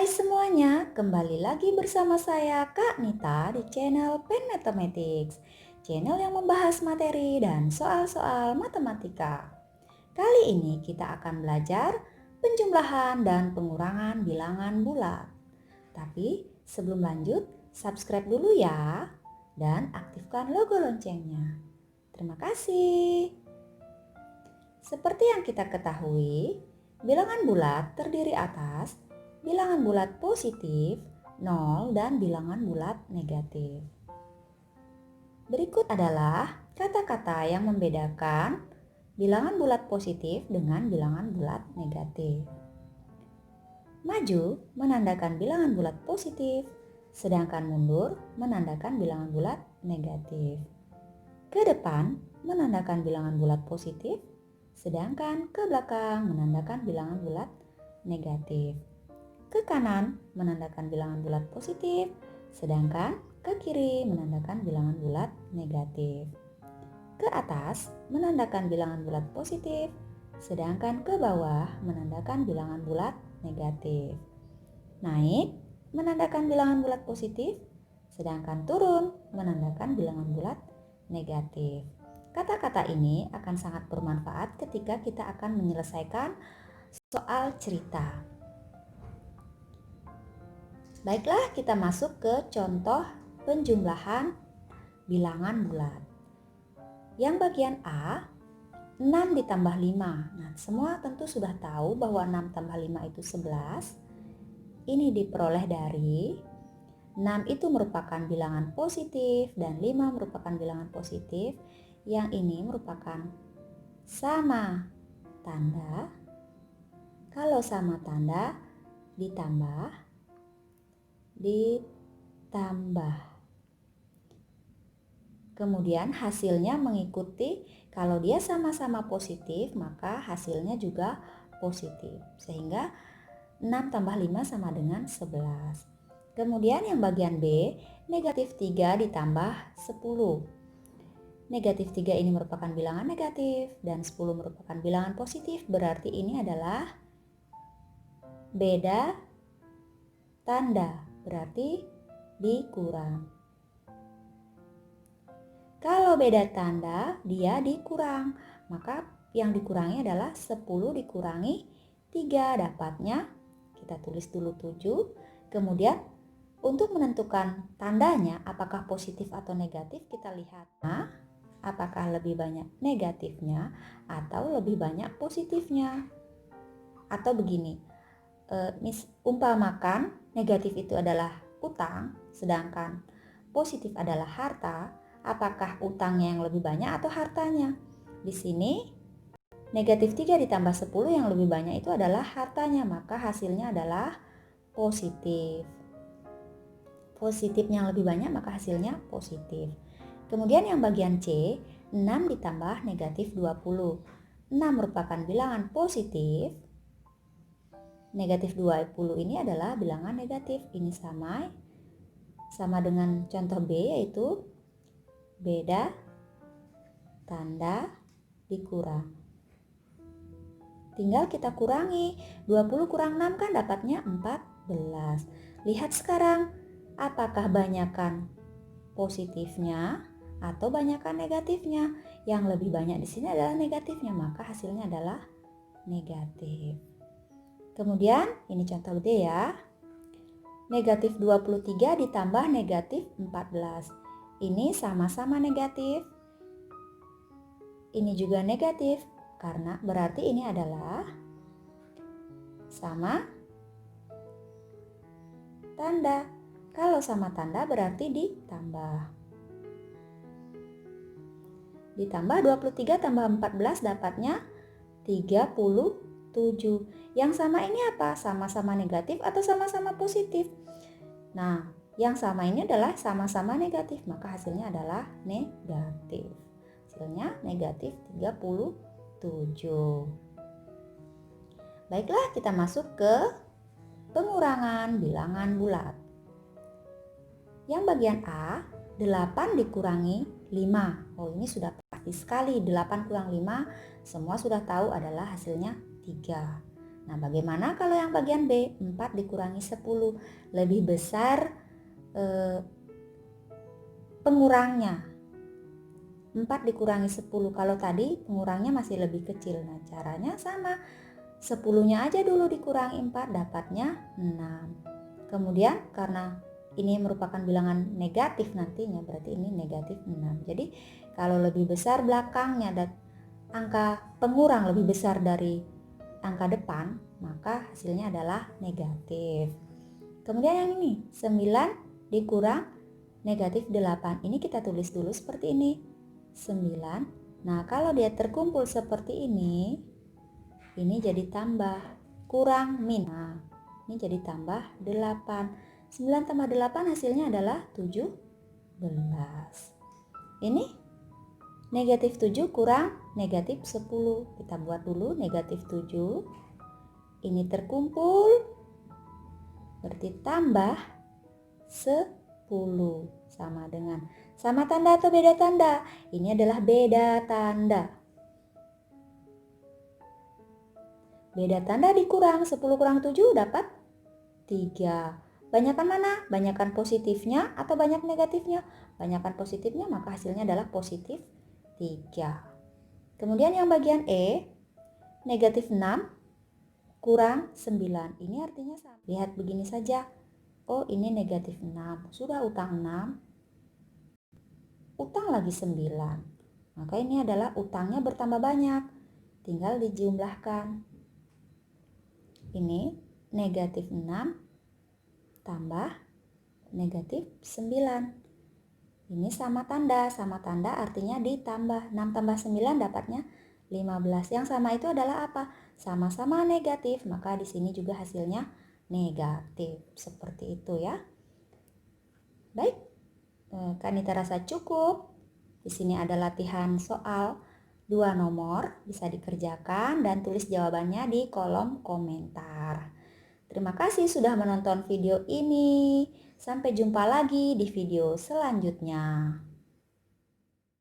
Hai semuanya, kembali lagi bersama saya Kak Nita di channel Pen Mathematics, channel yang membahas materi dan soal-soal matematika. Kali ini kita akan belajar penjumlahan dan pengurangan bilangan bulat. Tapi sebelum lanjut, subscribe dulu ya dan aktifkan logo loncengnya. Terima kasih. Seperti yang kita ketahui, bilangan bulat terdiri atas bilangan bulat positif, 0, dan bilangan bulat negatif. Berikut adalah kata-kata yang membedakan bilangan bulat positif dengan bilangan bulat negatif. Maju menandakan bilangan bulat positif, sedangkan mundur menandakan bilangan bulat negatif. Ke depan menandakan bilangan bulat positif, sedangkan ke belakang menandakan bilangan bulat negatif. Ke kanan menandakan bilangan bulat positif, sedangkan ke kiri menandakan bilangan bulat negatif. Ke atas menandakan bilangan bulat positif, sedangkan ke bawah menandakan bilangan bulat negatif. Naik menandakan bilangan bulat positif, sedangkan turun menandakan bilangan bulat negatif. Kata-kata ini akan sangat bermanfaat ketika kita akan menyelesaikan soal cerita. Baiklah, kita masuk ke contoh penjumlahan bilangan bulat. Yang bagian A, 6 ditambah 5. Nah, semua tentu sudah tahu bahwa 6 tambah 5 itu 11. Ini diperoleh dari 6 itu merupakan bilangan positif dan 5 merupakan bilangan positif. Yang ini merupakan sama tanda. Kalau sama tanda ditambah. Kemudian hasilnya mengikuti, kalau dia sama-sama positif maka hasilnya juga positif. Sehingga 6 tambah 5 sama dengan 11. Kemudian yang bagian B, negatif 3 ditambah 10. Negatif 3 ini merupakan bilangan negatif dan 10 merupakan bilangan positif. Berarti ini adalah beda tanda. Berarti dikurang. Kalau beda tanda, dia dikurang. Maka yang dikurangi adalah 10 dikurangi 3. Dapatnya, kita tulis dulu 7. Kemudian untuk menentukan tandanya apakah positif atau negatif, kita lihat apakah lebih banyak negatifnya atau lebih banyak positifnya. Atau begini, umpamakan negatif itu adalah utang, sedangkan positif adalah harta. Apakah utangnya yang lebih banyak atau hartanya? Di sini negatif 3 ditambah 10 yang lebih banyak itu adalah hartanya, maka hasilnya adalah positif. Positif yang lebih banyak maka hasilnya positif. Kemudian yang bagian C, 6 ditambah negatif 20. 6 merupakan bilangan positif. Negatif 20 ini adalah bilangan negatif. Ini sama dengan contoh B, yaitu beda tanda dikurang. Tinggal kita kurangi. 20 kurang 6 kan dapatnya 14. Lihat sekarang, apakah banyakan positifnya atau banyakan negatifnya? Yang lebih banyak di sini adalah negatifnya, maka hasilnya adalah negatif. Kemudian ini contoh D ya. Negatif 23 ditambah negatif 14. Ini sama-sama negatif. Ini juga negatif, karena berarti ini adalah sama tanda. Kalau sama tanda berarti ditambah. Ditambah 23 tambah 14 dapatnya 37. Yang sama ini apa? Sama-sama negatif atau sama-sama positif? Nah, yang sama ini adalah sama-sama negatif, maka hasilnya adalah negatif. Hasilnya negatif 37. Baiklah, kita masuk ke pengurangan bilangan bulat. Yang bagian A, 8 dikurangi 5. Oh, ini sudah pasti sekali. 8 kurang 5 semua sudah tahu adalah hasilnya 3. Nah, bagaimana kalau yang bagian B? 4 dikurangi 10. Lebih besar pengurangnya. 4 dikurangi 10. Kalau tadi pengurangnya masih lebih kecil. Nah, caranya sama. 10-nya aja dulu dikurangi 4, dapatnya 6. Kemudian karena ini merupakan bilangan negatif nantinya, berarti ini negatif 6. Jadi kalau lebih besar belakangnya dan angka pengurang lebih besar dari angka depan, maka hasilnya adalah negatif. Kemudian yang ini, 9 dikurang negatif 8. Ini kita tulis dulu seperti ini. 9. Nah, kalau dia terkumpul seperti ini jadi tambah, kurang min. Nah, ini jadi tambah 8. 9 tambah 8 hasilnya adalah 17. Ini negatif 7 kurang negatif 10. Kita buat dulu negatif 7. Ini terkumpul, berarti tambah 10. Sama dengan, sama tanda atau beda tanda? Ini adalah beda tanda. Beda tanda dikurang, 10 kurang 7 dapat 3. Banyakan mana? Banyakan positifnya atau banyak negatifnya? Banyakan positifnya, maka hasilnya adalah positif 3. Kemudian yang bagian E, negatif 6 kurang 9. Ini artinya sama. Lihat begini saja. Oh, ini negatif 6. Sudah utang 6. Utang lagi 9. Maka ini adalah utangnya bertambah banyak. Tinggal dijumlahkan. Ini negatif 6 tambah negatif 9. Ini sama tanda artinya ditambah. 6 tambah 9 dapatnya 15. Yang sama itu adalah apa? Sama-sama negatif, maka di sini juga hasilnya negatif. Seperti itu ya. Baik, Kanita rasa cukup. Di sini ada latihan soal 2 nomor, bisa dikerjakan dan tulis jawabannya di kolom komentar. Terima kasih sudah menonton video ini. Sampai jumpa lagi di video selanjutnya.